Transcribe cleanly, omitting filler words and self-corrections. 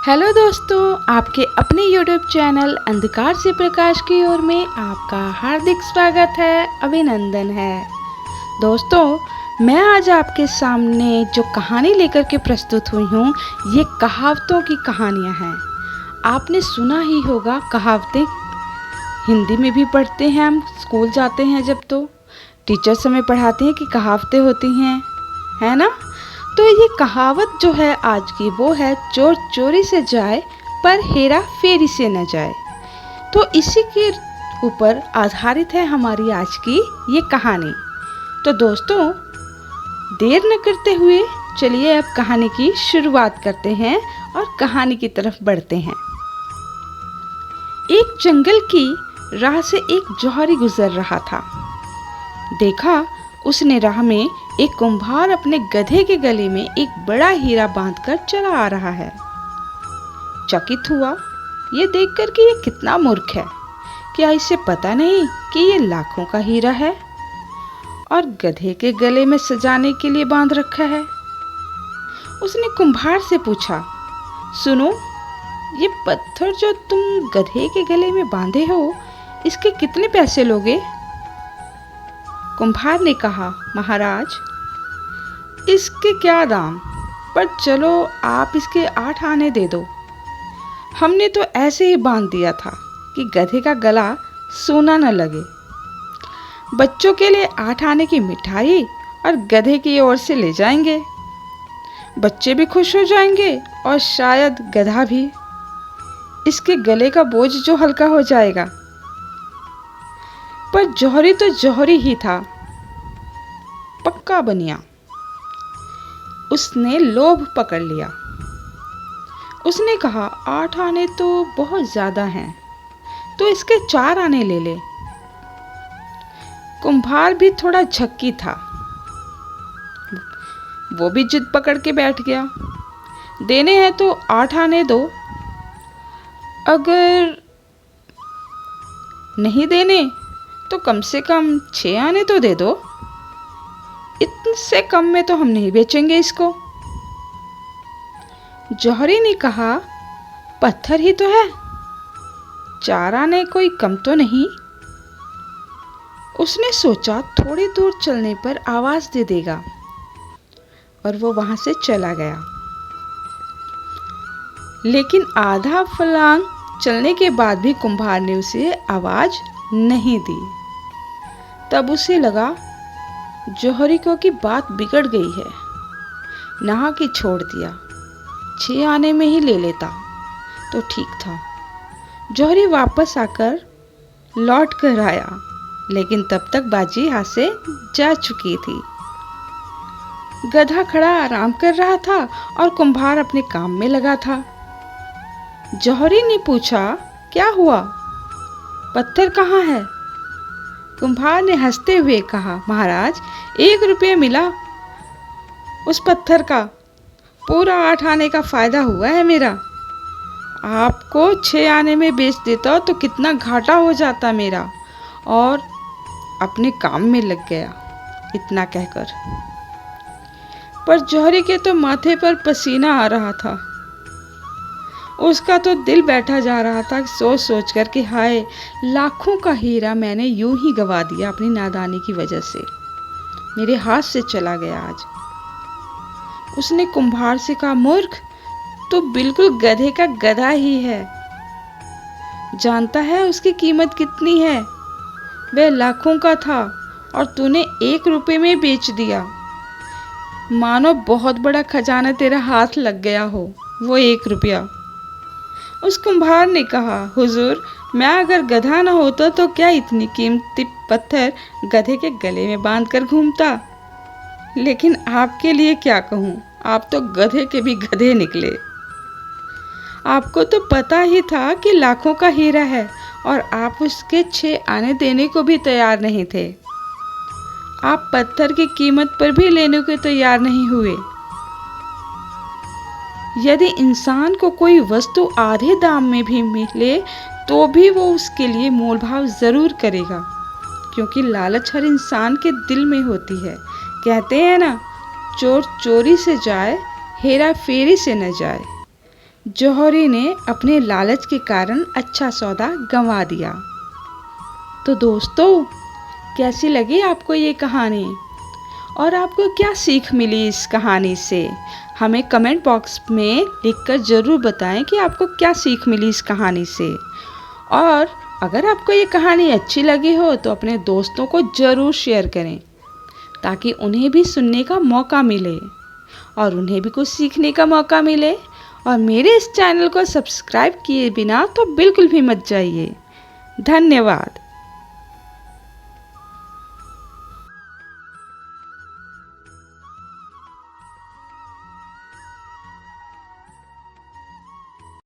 Hello दोस्तों, आपके अपने YouTube चैनल अंधकार से प्रकाश की ओर में आपका हार्दिक स्वागत है, अभिनंदन है। दोस्तों, मैं आज आपके सामने जो कहानी लेकर के प्रस्तुत हुई हूँ, ये कहावतों की कहानियाँ हैं। आपने सुना ही होगा कहावतें, हिंदी में भी पढ़ते हैं हम, स्कूल जाते हैं जब तो टीचर्स हमें पढ़ाते हैं कि कहावतें होती हैं, है ना। तो ये कहावत जो है आज की वो है, चोर चोरी से जाए पर हेरा फेरी से न जाए। तो इसी के ऊपर आधारित है हमारी आज की ये कहानी। तो दोस्तों, देर न करते हुए चलिए अब कहानी की शुरुआत करते हैं और कहानी की तरफ बढ़ते हैं। एक जंगल की राह से एक जौहरी गुजर रहा था। देखा उसने राह में एक कुम्हार अपने गधे के गले में एक बड़ा हीरा बांधकर चला आ रहा है। चकित हुआ ये देखकर कि ये कितना मूर्ख है, क्या इसे पता नहीं कि ये लाखों का हीरा है और गधे के गले में सजाने के लिए बांध रखा है। उसने कुम्हार से पूछा, सुनो, ये पत्थर जो तुम गधे के गले में बांधे हो, इसके कितने पैसे लोगे? कुम्हार ने कहा, महाराज, इसके क्या दाम, पर चलो आप इसके 8 आने दे दो। हमने तो ऐसे ही बांध दिया था कि गधे का गला सूना न लगे। बच्चों के लिए 8 आने की मिठाई और गधे की ओर से ले जाएंगे। बच्चे भी खुश हो जाएंगे और शायद गधा भी। इसके गले का बोझ जो हल्का हो जाएगा। पर जौहरी तो जौहरी ही था, पक्का बनिया। उसने लोभ पकड़ लिया। उसने कहा, 8 आने तो बहुत ज्यादा हैं, तो इसके 4 आने ले ले। कुम्हार भी थोड़ा झक्की था, वो भी जिद पकड़ के बैठ गया। देने हैं तो 8 आने दो, अगर नहीं देने तो कम से कम 6 आने तो दे दो। इससे कम में तो हम नहीं बेचेंगे इसको। जौहरी ने कहा, पत्थर ही तो है, 4 आने कोई कम तो नहीं। उसने सोचा थोड़ी दूर चलने पर आवाज दे देगा और वो वहां से चला गया। लेकिन आधा फलांग चलने के बाद भी कुम्हार ने उसे आवाज नहीं दी। तब उसे लगा जौहरी को की बात बिगड़ गई है। नहा के छोड़ दिया, 6 आने में ही ले लेता तो ठीक था। जौहरी वापस आकर लौट कर आया, लेकिन तब तक बाजी हाथ से जा चुकी थी। गधा खड़ा आराम कर रहा था और कुम्हार अपने काम में लगा था। जौहरी ने पूछा, क्या हुआ, पत्थर कहाँ है? कुम्हार ने हंसते हुए कहा, महाराज, 1 रुपये मिला उस पत्थर का, पूरा 8 आने का फायदा हुआ है मेरा। आपको 6 आने में बेच देता तो कितना घाटा हो जाता मेरा। और अपने काम में लग गया इतना कहकर। पर जौहरी के तो माथे पर पसीना आ रहा था। उसका तो दिल बैठा जा रहा था सोच सोच कर कि हाय, लाखों का हीरा मैंने यूं ही गवा दिया अपनी नादानी की वजह से, मेरे हाथ से चला गया आज। उसने कुम्हार से कहा, मूर्ख, तो बिल्कुल गधे का गधा ही है। जानता है उसकी कीमत कितनी है? वह लाखों का था और तूने 1 रुपये में बेच दिया। मानो बहुत बड़ा खजाना तेरा हाथ लग गया हो, वो 1 रुपया। उस कुम्हार ने कहा, हुजूर, मैं अगर गधा न होता तो क्या इतनी कीमती पत्थर गधे के गले में बांध कर घूमता। लेकिन आपके लिए क्या कहूँ, आप तो गधे के भी गधे निकले। आपको तो पता ही था कि लाखों का हीरा है और आप उसके 6 आने देने को भी तैयार नहीं थे। आप पत्थर की कीमत पर भी लेने को तैयार नहीं हुए। यदि इंसान को कोई वस्तु आधे दाम में भी मिले तो भी वो उसके लिए मोल भाव जरूर करेगा, क्योंकि लालच हर इंसान के दिल में होती है। कहते हैं ना, चोर चोरी से जाए, हेरा फेरी से न जाए। जौहरी ने अपने लालच के कारण अच्छा सौदा गंवा दिया। तो दोस्तों, कैसी लगी आपको ये कहानी और आपको क्या सीख मिली इस कहानी से? हमें कमेंट बॉक्स में लिखकर ज़रूर बताएं कि आपको क्या सीख मिली इस कहानी से। और अगर आपको ये कहानी अच्छी लगी हो तो अपने दोस्तों को ज़रूर शेयर करें, ताकि उन्हें भी सुनने का मौका मिले और उन्हें भी कुछ सीखने का मौका मिले। और मेरे इस चैनल को सब्सक्राइब किए बिना तो बिल्कुल भी मत जाइए। धन्यवाद।